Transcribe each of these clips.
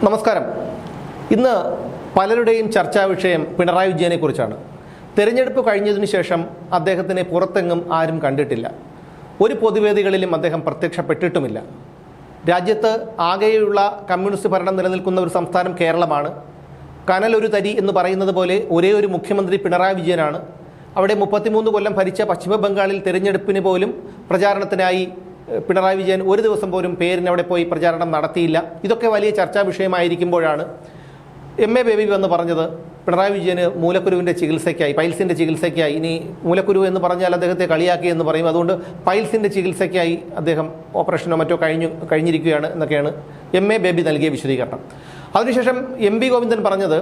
നമസ്കാരം. ഇന്ന് പലരുടെയും ചർച്ചാ വിഷയം പിണറായി വിജയനെക്കുറിച്ചാണ്. തെരഞ്ഞെടുപ്പ് കഴിഞ്ഞതിനു ശേഷം അദ്ദേഹത്തിനെ പുറത്തെങ്ങും ആരും കണ്ടിട്ടില്ല. ഒരു പൊതുവേദികളിലും അദ്ദേഹം പ്രത്യക്ഷപ്പെട്ടിട്ടുമില്ല. രാജ്യത്ത് ആകെയുള്ള കമ്മ്യൂണിസ്റ്റ് ഭരണം നിലനിൽക്കുന്ന ഒരു സംസ്ഥാനം കേരളമാണ്. കനലൊരു തരി എന്ന് പറയുന്നത് പോലെ ഒരേ ഒരു മുഖ്യമന്ത്രി പിണറായി വിജയനാണ്. അവിടെ 33 കൊല്ലം ഭരിച്ച പശ്ചിമ ബംഗാളിൽ തെരഞ്ഞെടുപ്പിന് പോലും പ്രചാരണത്തിനായി പിണറായി വിജയൻ ഒരു ദിവസം പോലും പേരിന് അവിടെ പോയി പ്രചാരണം നടത്തിയില്ല. ഇതൊക്കെ വലിയ ചർച്ചാ വിഷയമായിരിക്കുമ്പോഴാണ് MA ബേബി വന്ന് പറഞ്ഞത് പിണറായി വിജയന് മൂലക്കുരുവിൻ്റെ ചികിത്സയ്ക്കായി, പൈൽസിൻ്റെ ചികിത്സയ്ക്കായി, ഇനി മൂലക്കുരു എന്ന് പറഞ്ഞാൽ അദ്ദേഹത്തെ കളിയാക്കി എന്ന് പറയും, അതുകൊണ്ട് പൈൽസിൻ്റെ ചികിത്സയ്ക്കായി അദ്ദേഹം ഓപ്പറേഷനോ മറ്റോ കഴിഞ്ഞിരിക്കുകയാണ് എന്നൊക്കെയാണ് MA ബേബി നൽകിയ വിശദീകരണം. അതിനുശേഷം MB ഗോവിന്ദൻ പറഞ്ഞത്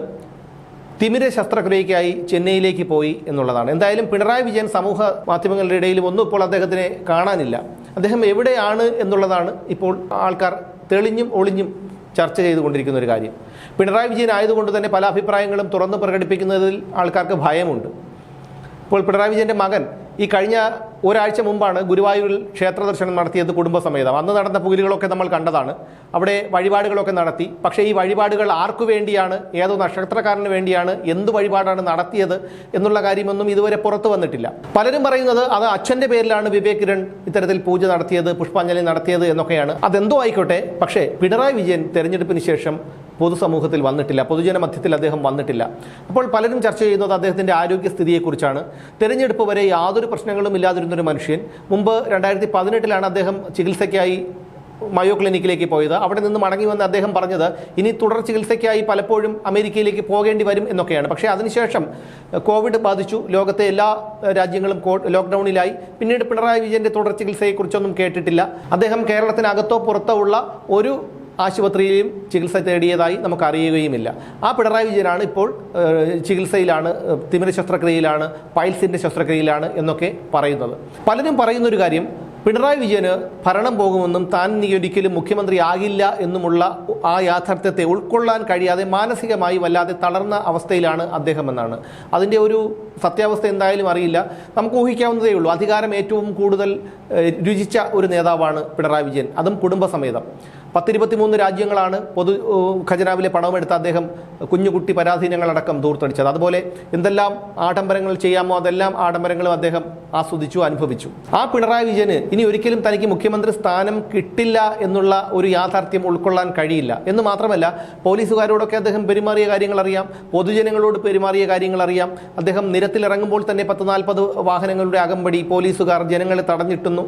തിമിര ശസ്ത്രക്രിയയ്ക്കായി ചെന്നൈയിലേക്ക് പോയി എന്നുള്ളതാണ്. എന്തായാലും പിണറായി വിജയൻ സമൂഹ മാധ്യമങ്ങളുടെ ഇടയിലും ഒന്നും ഇപ്പോൾ അദ്ദേഹത്തിനെ കാണാനില്ല. അദ്ദേഹം എവിടെയാണ് എന്നുള്ളതാണ് ഇപ്പോൾ ആൾക്കാർ തെളിഞ്ഞും ഒളിഞ്ഞും ചർച്ച ചെയ്തുകൊണ്ടിരിക്കുന്ന ഒരു കാര്യം. പിണറായി വിജയൻ ആയതുകൊണ്ട് തന്നെ പല അഭിപ്രായങ്ങളും തുറന്ന് പ്രകടിപ്പിക്കുന്നതിൽ ആൾക്കാർക്ക് ഭയമുണ്ട്. ഇപ്പോൾ പിണറായി വിജയൻ്റെ മകൻ ഈ കഴിഞ്ഞ ഒരാഴ്ച മുമ്പാണ് ഗുരുവായൂരിൽ ക്ഷേത്ര ദർശനം നടത്തിയത് കുടുംബസമേതം. അന്ന് നടന്ന പുകിലുകളൊക്കെ നമ്മൾ കണ്ടതാണ്. അവിടെ വഴിപാടുകളൊക്കെ നടത്തി. പക്ഷേ ഈ വഴിപാടുകൾ ആർക്കു വേണ്ടിയാണ്, ഏതോ നക്ഷത്രക്കാരന് വേണ്ടിയാണ്, എന്ത് വഴിപാടാണ് നടത്തിയത് എന്നുള്ള കാര്യമൊന്നും ഇതുവരെ പുറത്തു വന്നിട്ടില്ല. പലരും പറയുന്നത് അത് അച്ഛൻ്റെ പേരിലാണ് വിവേക് കിരൺ ഇത്തരത്തിൽ പൂജ നടത്തിയത്, പുഷ്പാഞ്ജലി നടത്തിയത് എന്നൊക്കെയാണ്. അതെന്തോ ആയിക്കോട്ടെ, പക്ഷേ പിണറായി വിജയൻ തെരഞ്ഞെടുപ്പിന് ശേഷം പൊതുസമൂഹത്തിൽ വന്നിട്ടില്ല, പൊതുജന മധ്യത്തിൽ അദ്ദേഹം വന്നിട്ടില്ല. അപ്പോൾ പലരും ചർച്ച ചെയ്യുന്നത് അദ്ദേഹത്തിൻ്റെ ആരോഗ്യസ്ഥിതിയെക്കുറിച്ചാണ്. തെരഞ്ഞെടുപ്പ് വരെ യാതൊരു പ്രശ്നങ്ങളും ഇല്ലാതിരുന്നൊരു മനുഷ്യൻ മുമ്പ് 2018 അദ്ദേഹം ചികിത്സയ്ക്കായി മയോ ക്ലിനിക്കിലേക്ക് പോയത്. അവിടെ നിന്ന് മടങ്ങി വന്ന് അദ്ദേഹം പറഞ്ഞത് ഇനി തുടർ ചികിത്സയ്ക്കായി പലപ്പോഴും അമേരിക്കയിലേക്ക് പോകേണ്ടി വരും എന്നൊക്കെയാണ്. പക്ഷേ അതിനുശേഷം കോവിഡ് ബാധിച്ചു, ലോകത്തെ എല്ലാ രാജ്യങ്ങളും ലോക്ക്ഡൗണിലായി. പിന്നീട് പിണറായി വിജയൻ്റെ തുടർ ചികിത്സയെക്കുറിച്ചൊന്നും കേട്ടിട്ടില്ല. അദ്ദേഹം കേരളത്തിനകത്തോ പുറത്തോ ഉള്ള ഒരു ആശുപത്രിയിലും ചികിത്സ തേടിയതായി നമുക്ക് അറിയുകയുമില്ല. ആ പിണറായി വിജയനാണ് ഇപ്പോൾ ചികിത്സയിലാണ്, തിമിര ശസ്ത്രക്രിയയിലാണ്, പൈൽസിൻ്റെ ശസ്ത്രക്രിയയിലാണ് എന്നൊക്കെ പറയുന്നത്. പലരും പറയുന്നൊരു കാര്യം, പിണറായി വിജയന് ഭരണം പോകുമെന്നും താൻ ഇനി ഒരിക്കലും മുഖ്യമന്ത്രി ആകില്ല എന്നുമുള്ള ആ യാഥാർത്ഥ്യത്തെ ഉൾക്കൊള്ളാൻ കഴിയാതെ മാനസികമായി വല്ലാതെ തളർന്ന അവസ്ഥയിലാണ് അദ്ദേഹം എന്നാണ്. അതിൻ്റെ ഒരു സത്യാവസ്ഥ എന്തായാലും അറിയില്ല, നമുക്ക് ഊഹിക്കാവുന്നതേ ഉള്ളൂ. അധികാരം ഏറ്റവും കൂടുതൽ രുചിച്ച ഒരു നേതാവാണ് പിണറായി വിജയൻ, അതും കുടുംബസമേതം. 10-23 രാജ്യങ്ങളാണ് പൊതു ഖജനാവിലെ പണമെടുത്ത് അദ്ദേഹം കുഞ്ഞുകുട്ടി പരാധീനങ്ങളടക്കം ദൂർത്തടിച്ചത്. അതുപോലെ എന്തെല്ലാം ആഡംബരങ്ങൾ ചെയ്യാമോ അതെല്ലാം ആഡംബരങ്ങളും അദ്ദേഹം ആസ്വദിച്ചു, അനുഭവിച്ചു. ആ പിണറായി വിജയന് ഇനി ഒരിക്കലും തനിക്ക് മുഖ്യമന്ത്രി സ്ഥാനം കിട്ടില്ല എന്നുള്ള ഒരു യാഥാർത്ഥ്യം ഉൾക്കൊള്ളാൻ കഴിയില്ല. എന്ന് മാത്രമല്ല, പോലീസുകാരോടൊക്കെ അദ്ദേഹം പെരുമാറിയ കാര്യങ്ങൾ അറിയാം, പൊതുജനങ്ങളോട് പെരുമാറിയ കാര്യങ്ങൾ അറിയാം. അദ്ദേഹം നിരത്തിലിറങ്ങുമ്പോൾ തന്നെ 10-40 വാഹനങ്ങളുടെ അകമ്പടി, പോലീസുകാർ ജനങ്ങളെ തടഞ്ഞിടുന്നു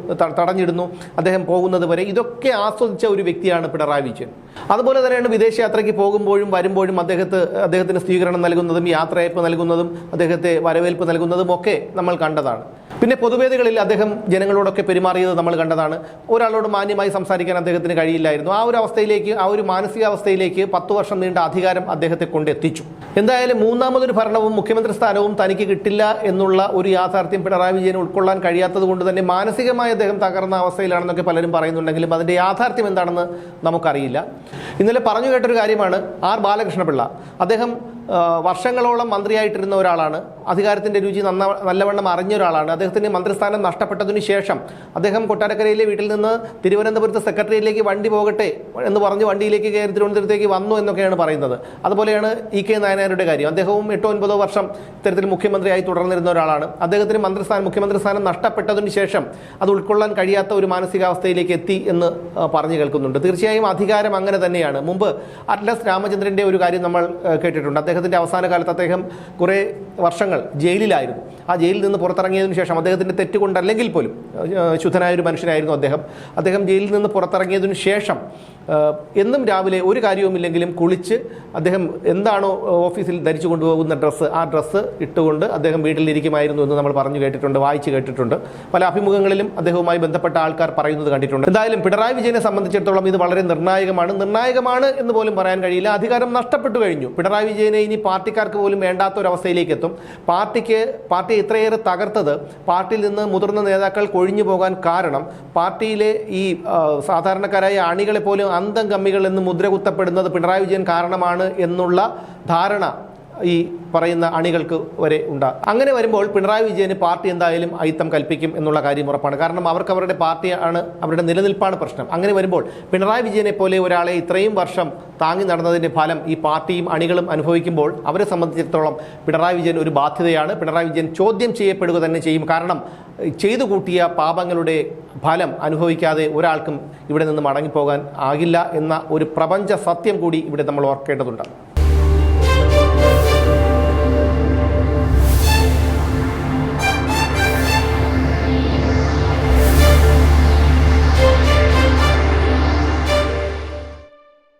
അദ്ദേഹം പോകുന്നത് വരെ. ഇതൊക്കെ ആസ്വദിച്ച ഒരു വ്യക്തിയാണ് പിണറായി വിജയൻ. അതുപോലെ തന്നെയാണ് വിദേശയാത്രയ്ക്ക് പോകുമ്പോഴും വരുമ്പോഴും അദ്ദേഹത്തിന് സ്വീകരണം നൽകുന്നതും യാത്രയയപ്പ് നൽകുന്നതും അദ്ദേഹത്തെ വരവേൽപ്പ് നൽകുന്നതും ഒക്കെ നമ്മൾ കണ്ടതാണ്. പിന്നെ പൊതുവേദികളിൽ അദ്ദേഹം ജനങ്ങളോടൊക്കെ പെരുമാറിയത് നമ്മൾ കണ്ടതാണ്. ഒരാളോട് മാന്യമായി സംസാരിക്കാൻ അദ്ദേഹത്തിന് കഴിയില്ലായിരുന്നു. ആ ഒരു അവസ്ഥയിലേക്ക്, ആ ഒരു മാനസികാവസ്ഥയിലേക്ക് 10 വർഷം നീണ്ട അധികാരം അദ്ദേഹത്തെ കൊണ്ടെത്തിച്ചു. എന്തായാലും മൂന്നാമതൊരു ഭരണവും മുഖ്യമന്ത്രി സ്ഥാനവും തനിക്ക് കിട്ടില്ല എന്നുള്ള ഒരു യാഥാർത്ഥ്യം പിണറായി വിജയൻ ഉൾക്കൊള്ളാൻ കഴിയാത്തത് കൊണ്ട് തന്നെ മാനസികമായി അദ്ദേഹം തകർന്ന അവസ്ഥയിലാണെന്നൊക്കെ പലരും പറയുന്നുണ്ടെങ്കിലും അതിൻ്റെ യാഥാർത്ഥ്യം എന്താണെന്ന് നമുക്കറിയില്ല. ഇന്നലെ പറഞ്ഞു കേട്ടൊരു കാര്യമാണ് R ബാലകൃഷ്ണപിള്ള. അദ്ദേഹം വർഷങ്ങളോളം മന്ത്രിയായിട്ടിരുന്ന ഒരാളാണ്, അധികാരത്തിൻ്റെ രുചി നല്ലവണ്ണം അറിഞ്ഞ ഒരാളാണ്. അദ്ദേഹത്തിന് മന്ത്രിസ്ഥാനം നഷ്ടപ്പെട്ടതിനു ശേഷം അദ്ദേഹം കൊട്ടാരക്കരയിലെ വീട്ടിൽ നിന്ന് തിരുവനന്തപുരത്ത് സെക്രട്ടറിയിലേക്ക് വണ്ടി പോകട്ടെ എന്ന് പറഞ്ഞ് വണ്ടിയിലേക്ക് കയറി തിരുവനന്തപുരത്തേക്ക് വന്നു എന്നൊക്കെയാണ് പറയുന്നത്. അതുപോലെയാണ് EK നായനാരുടെ കാര്യം. അദ്ദേഹവും 8-9 വർഷം ഇത്തരത്തിൽ മുഖ്യമന്ത്രിയായി തുടർന്നിരുന്ന ഒരാളാണ്. അദ്ദേഹത്തിന് മുഖ്യമന്ത്രി സ്ഥാനം നഷ്ടപ്പെട്ടതിന് ശേഷം അത് ഉൾക്കൊള്ളാൻ കഴിയാത്ത ഒരു മാനസികാവസ്ഥയിലേക്ക് എത്തി എന്ന് പറഞ്ഞു കേൾക്കുന്നുണ്ട്. തീർച്ചയായും അധികാരം അങ്ങനെ തന്നെയാണ്. മുമ്പ് അറ്റ്ലസ് രാമചന്ദ്രൻ്റെ ഒരു കാര്യം നമ്മൾ കേട്ടിട്ടുണ്ട്. അദ്ദേഹത്തിൻ്റെ അവസാന കാലത്ത് അദ്ദേഹം കുറേ വർഷങ്ങൾ ജയിലിലായിരുന്നു. ആ ജയിലിൽ നിന്ന് പുറത്തിറങ്ങിയതിനു ശേഷം അദ്ദേഹത്തിൻ്റെ തെറ്റുകൊണ്ടല്ലെങ്കിൽ പോലും ശുദ്ധനായൊരു മനുഷ്യനായിരുന്നു അദ്ദേഹം ജയിലിൽ നിന്ന് പുറത്തിറങ്ങിയതിനു ശേഷം എന്നും രാവിലെ ഒരു കാര്യവുമില്ലെങ്കിലും കുളിച്ച് അദ്ദേഹം എന്താണോ ഓഫീസിൽ ധരിച്ചു കൊണ്ടുപോകുന്ന ഡ്രസ്സ്, ആ ഡ്രസ്സ് ഇട്ടുകൊണ്ട് അദ്ദേഹം വീട്ടിലിരിക്കുമായിരുന്നു എന്ന് നമ്മൾ പറഞ്ഞു കേട്ടിട്ടുണ്ട്, വായിച്ചു കേട്ടിട്ടുണ്ട്. പല അഭിമുഖങ്ങളിലും അദ്ദേഹവുമായി ബന്ധപ്പെട്ട ആൾക്കാർ പറയുന്നത് കണ്ടിട്ടുണ്ട്. എന്തായാലും പിണറായി വിജയനെ സംബന്ധിച്ചിടത്തോളം ഇത് വളരെ നിർണായകമാണ് എന്ന് പോലും പറയാൻ കഴിയില്ല. അധികാരം നഷ്ടപ്പെട്ടു കഴിഞ്ഞു. പിണറായി വിജയനെ ഇനി പാർട്ടിക്കാർക്ക് പോലും വേണ്ടാത്ത ഒരു അവസ്ഥയിലേക്ക് എത്തും. പാർട്ടി ഇത്രയേറെ തകർത്തത്, പാർട്ടിയിൽ നിന്ന് മുതിർന്ന നേതാക്കൾ കൊഴിഞ്ഞു പോകാൻ കാരണം പാർട്ടിയിലെ ഈ സാധാരണക്കാരായ അണികളെ പോലും അന്തം കമ്മികൾ എന്ന് മുദ്ര കുത്തപ്പെടുന്നത് പിണറായി വിജയൻ കാരണമാണ് എന്നുള്ള ധാരണ ഈ പറയുന്ന അണികൾക്ക് വരെ ഉണ്ടാകും. അങ്ങനെ വരുമ്പോൾ പിണറായി വിജയന് പാർട്ടി എന്തായാലും അയിത്തം കൽപ്പിക്കും എന്നുള്ള കാര്യം ഉറപ്പാണ്. കാരണം അവർക്ക് അവരുടെ പാർട്ടിയാണ്, അവരുടെ നിലനിൽപ്പാണ് പ്രശ്നം. അങ്ങനെ വരുമ്പോൾ പിണറായി വിജയനെ പോലെ ഒരാളെ ഇത്രയും വർഷം താങ്ങി നടന്നതിൻ്റെ ഫലം ഈ പാർട്ടിയും അണികളും അനുഭവിക്കുമ്പോൾ അവരെ സംബന്ധിച്ചിടത്തോളം പിണറായി വിജയൻ ഒരു ബാധ്യതയാണ്. പിണറായി വിജയൻ ചോദ്യം ചെയ്യപ്പെടുക തന്നെ ചെയ്യും. കാരണം ചെയ്തു കൂട്ടിയ പാപങ്ങളുടെ ഫലം അനുഭവിക്കാതെ ഒരാൾക്കും ഇവിടെ നിന്ന് മടങ്ങിപ്പോകാൻ ആകില്ല എന്ന ഒരു പ്രപഞ്ച സത്യം കൂടി ഇവിടെ നമ്മൾ ഓർക്കേണ്ടതുണ്ട്.